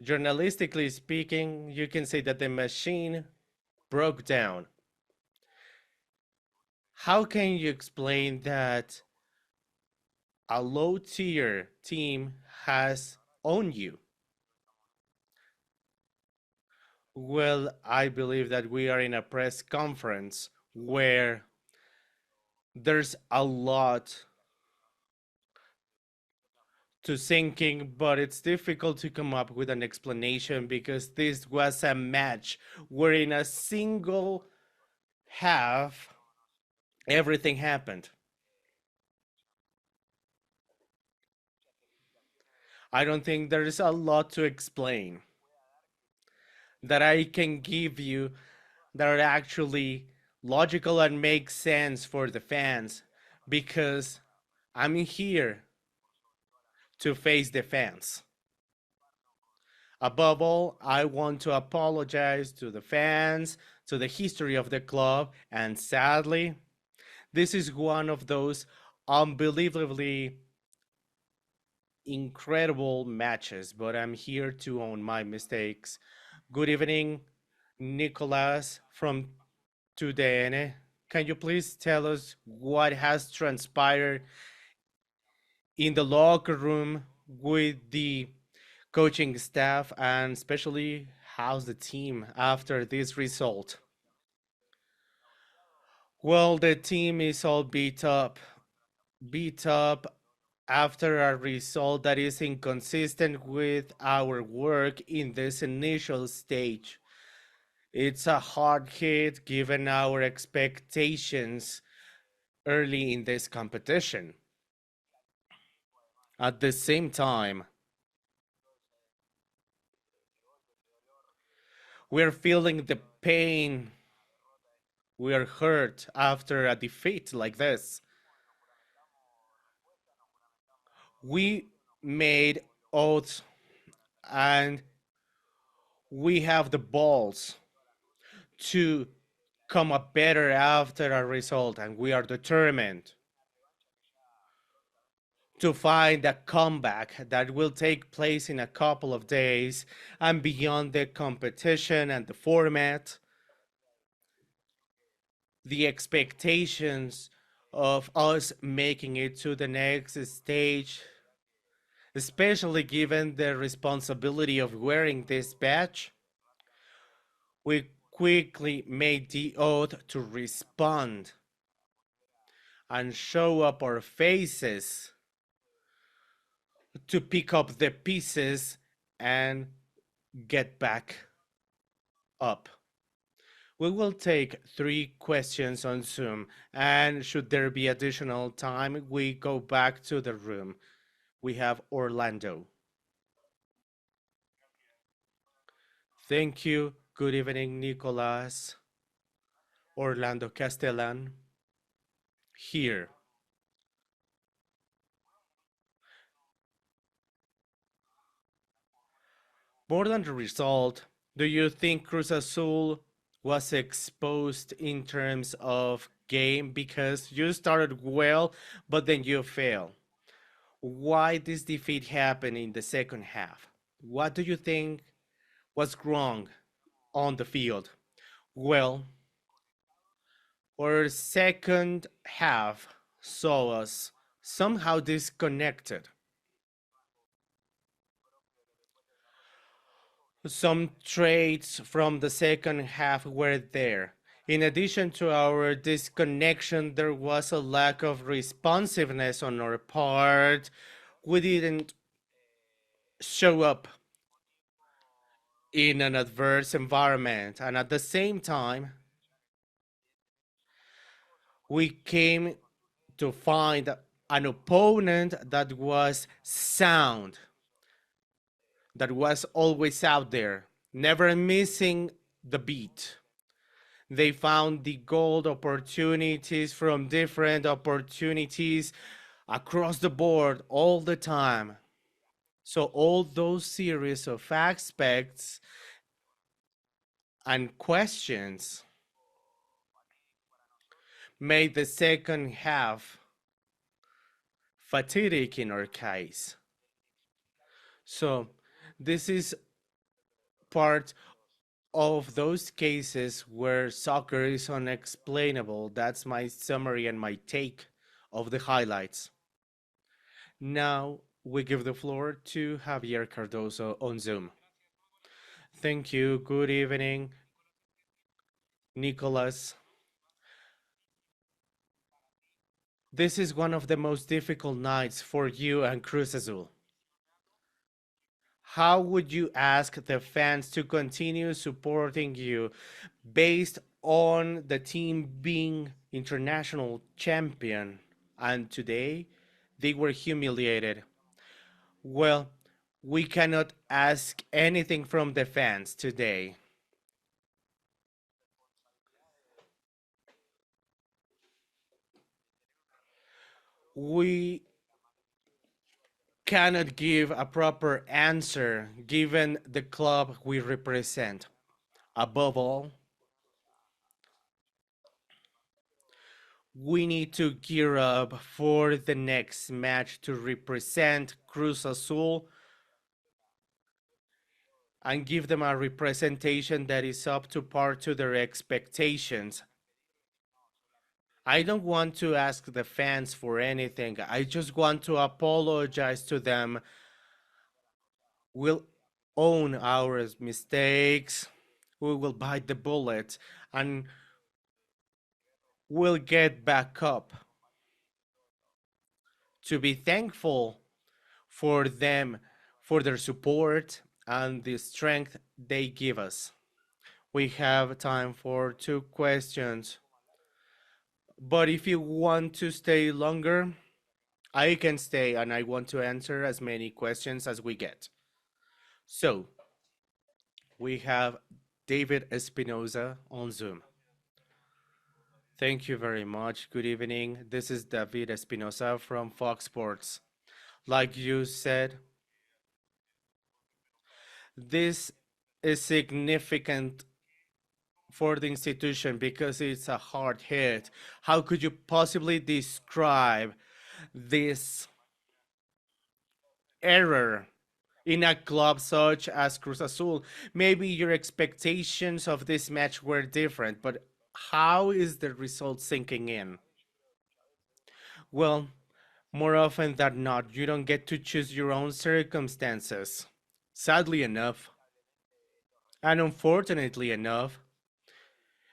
Journalistically speaking, you can say that the machine broke down. How can you explain that a low tier team has owned you? Well, I believe that we are in a press conference where there's a lot to thinking, but it's difficult to come up with an explanation because this was a match where in a single half everything happened. I don't think there is a lot to explain that I can give you that are actually logical and make sense for the fans because I'm here to face the fans. Above all, I want to apologize to the fans, to the history of the club, and sadly, this is one of those unbelievably incredible matches, but I'm here to own my mistakes. Good evening, Nicolas from TUDN. Can you please tell us what has transpired in the locker room with the coaching staff and especially how's the team after this result? Well, the team is all beat up after a result that is inconsistent with our work in this initial stage. It's a hard hit given our expectations early in this competition. At the same time, we're feeling the pain. We're hurt after a defeat like this. We made oaths and we have the balls to come up better after a result, and we are determined to find a comeback that will take place in a couple of days and beyond the competition and the format, the expectations of us making it to the next stage, especially given the responsibility of wearing this badge. We quickly made the oath to respond and show up our faces to pick up the pieces and get back up. We will take 3 questions on Zoom, and should there be additional time, we go back to the room. We have Orlando. Thank you. Good evening, Nicolas. Orlando Castellan. Here. More than the result, do you think Cruz Azul was exposed in terms of game because you started well, but then you fail? Why this defeat happened in the second half? What do you think was wrong on the field? Well, our second half saw us somehow disconnected. Some traits from the second half were there. In addition to our disconnection, there was a lack of responsiveness on our part. We didn't show up in an adverse environment, and at the same time, we came to find an opponent that was sound, that was always out there, never missing the beat. They found the gold opportunities from different opportunities across the board all the time. So all those series of aspects and questions made the second half fatigue in our case. So this is part of those cases where soccer is unexplainable. That's my summary and my take of the highlights. Now we give the floor to Javier Cardoso on Zoom. Thank you. Good evening, Nicolas. This is one of the most difficult nights for you and Cruz Azul. How would you ask the fans to continue supporting you based on the team being international champion and today they were humiliated? Well, we cannot ask anything from the fans today. We cannot give a proper answer given the club we represent. Above all, we need to gear up for the next match to represent Cruz Azul and give them a representation that is up to par to their expectations. I don't want to ask the fans for anything. I just want to apologize to them. We'll own our mistakes. We will bite the bullet and we'll get back up to be thankful for them, for their support and the strength they give us. We have time for two questions, but if you want to stay longer, I can stay and I want to answer as many questions as we get. So, we have David Espinoza on Zoom. Thank you very much. Good evening. This is David Espinoza from Fox Sports. Like you said, this is significant for the institution because it's a hard hit. How could you possibly describe this error in a club such as Cruz Azul? Maybe your expectations of this match were different, but how is the result sinking in? Well, more often than not, you don't get to choose your own circumstances. Sadly enough, and unfortunately enough,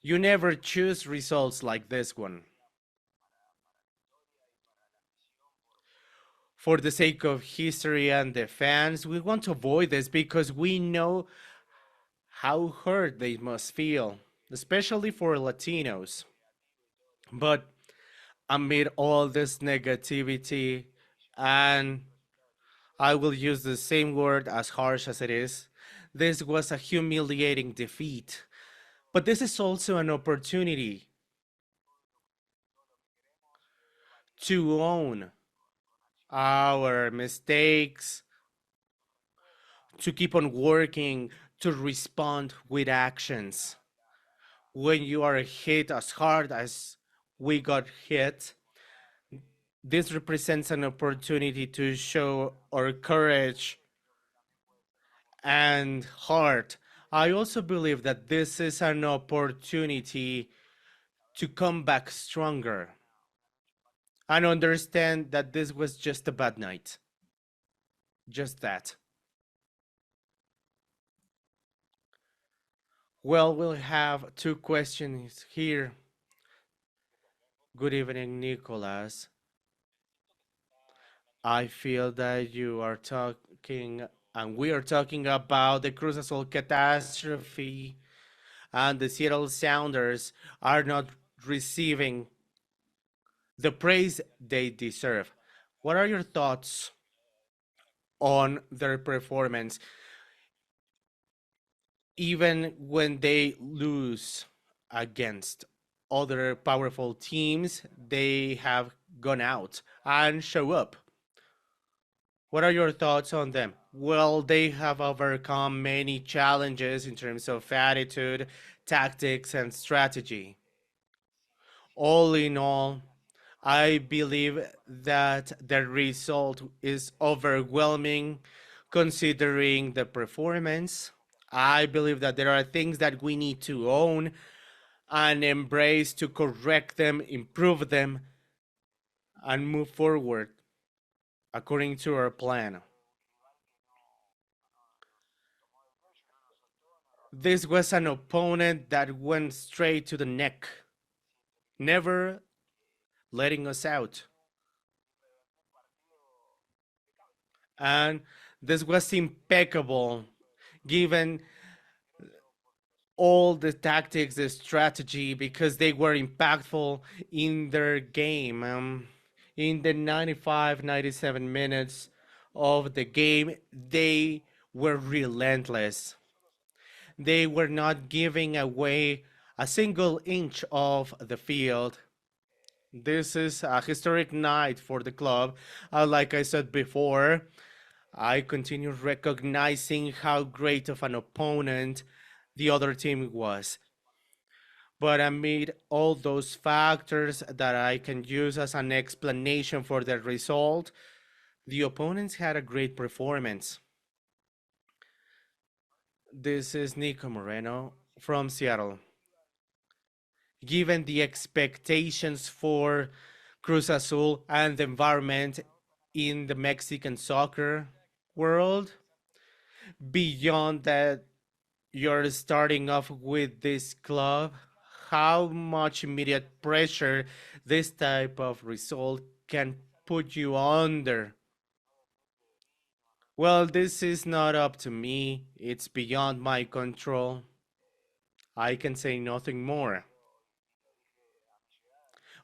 you never choose results like this one. For the sake of history and the fans, we want to avoid this because we know how hurt they must feel, especially for Latinos. But amid all this negativity, and I will use the same word as harsh as it is, this was a humiliating defeat. But this is also an opportunity to own our mistakes, to keep on working, to respond with actions. When you are hit as hard as we got hit, this represents an opportunity to show our courage and heart. I also believe that this is an opportunity to come back stronger and understand that this was just a bad night. Just that. Well, we'll have two questions here. Good evening, Nicolas. I feel that you are talking, and we are talking about the Cruz Azul catastrophe, and the Seattle Sounders are not receiving the praise they deserve. What are your thoughts on their performance? Even when they lose against other powerful teams, they have gone out and show up. What are your thoughts on them? Well, they have overcome many challenges in terms of attitude, tactics, and strategy. All in all, I believe that the result is overwhelming considering the performance I believe that there are things that we need to own and embrace to correct them, improve them, and move forward according to our plan. This was an opponent that went straight to the neck, never letting us out. And this was impeccable given all the tactics, the strategy, because they were impactful in their game. In the 95, 97 minutes of the game, they were relentless. They were not giving away a single inch of the field. This is a historic night for the club. Like I said before, I continue recognizing how great of an opponent the other team was. But amid all those factors that I can use as an explanation for the result, the opponents had a great performance. This is Nico Moreno from Seattle. Given the expectations for Cruz Azul and the environment in the Mexican soccer world, beyond that, you're starting off with this club, how much immediate pressure this type of result can put you under? Well, this is not up to me. It's beyond my control. I can say nothing more.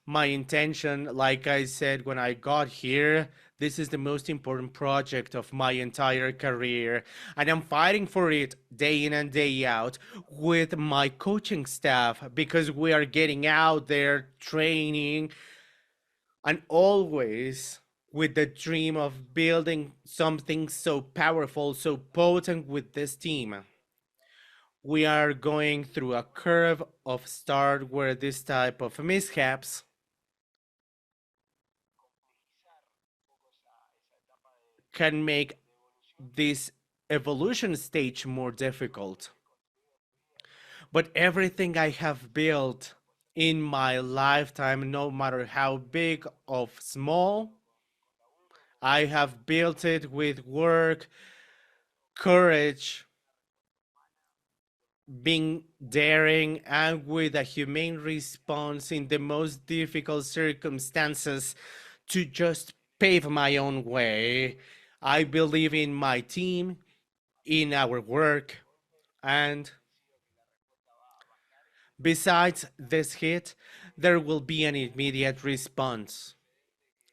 My intention, like I said when I got here, this is the most important project of my entire career, and I'm fighting for it day in and day out with my coaching staff because we are getting out there training and always with the dream of building something so powerful, so potent with this team. We are going through a curve of start where this type of mishaps can make this evolution stage more difficult. But everything I have built in my lifetime, no matter how big or small, I have built it with work, courage, being daring, and with a humane response in the most difficult circumstances to just pave my own way. I believe in my team, in our work, and besides this hit, there will be an immediate response.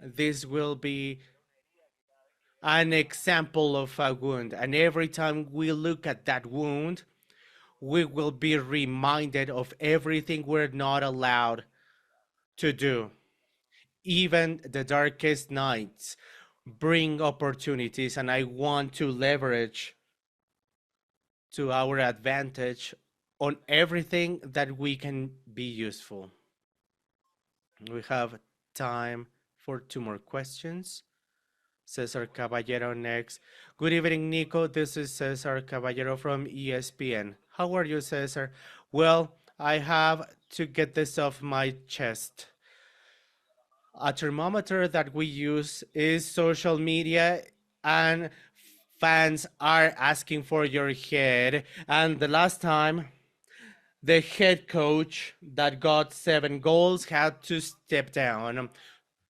This will be an example of a wound, and every time we look at that wound, we will be reminded of everything we're not allowed to do. Even the darkest nights bring opportunities, and I want to leverage to our advantage on everything that we can be useful. We have time for two more questions. Cesar Caballero next. Good evening, Nico. This is Cesar Caballero from ESPN. How are you, Cesar? Well, I have to get this off my chest. A thermometer that we use is social media, and fans are asking for your head. And the last time, the head coach that got 7 goals had to step down.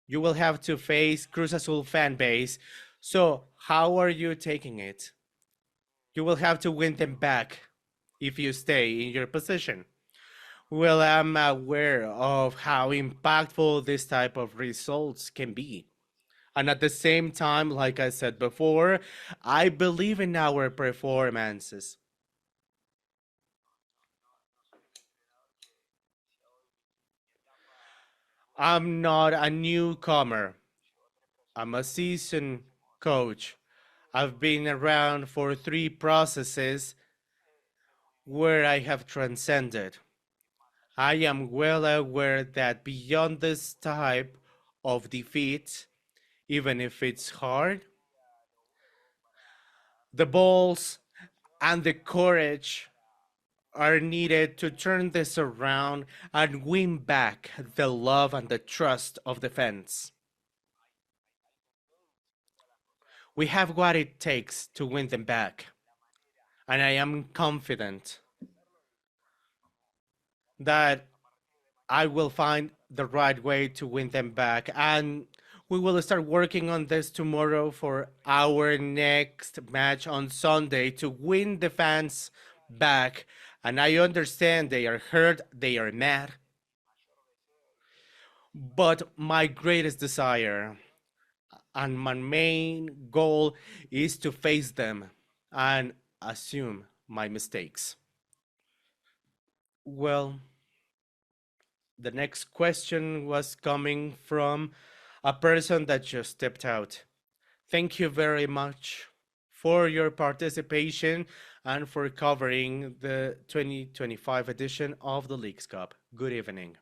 You will have to face Cruz Azul fan base. So, how are you taking it? You will have to win them back if you stay in your position. Well, I'm aware of how impactful this type of results can be. And at the same time, like I said before, I believe in our performances. I'm not a newcomer, I'm a seasoned coach. I've been around for 3 processes where I have transcended. I am well aware that beyond this type of defeat, even if it's hard, the balls and the courage are needed to turn this around and win back the love and the trust of the fans. We have what it takes to win them back, and I am confident that I will find the right way to win them back. And we will start working on this tomorrow for our next match on Sunday to win the fans back. And I understand they are hurt, they are mad. But my greatest desire and my main goal is to face them and assume my mistakes. Well, the next question was coming from a person that just stepped out. Thank you very much for your participation and for covering the 2025 edition of the Leagues Cup. Good evening.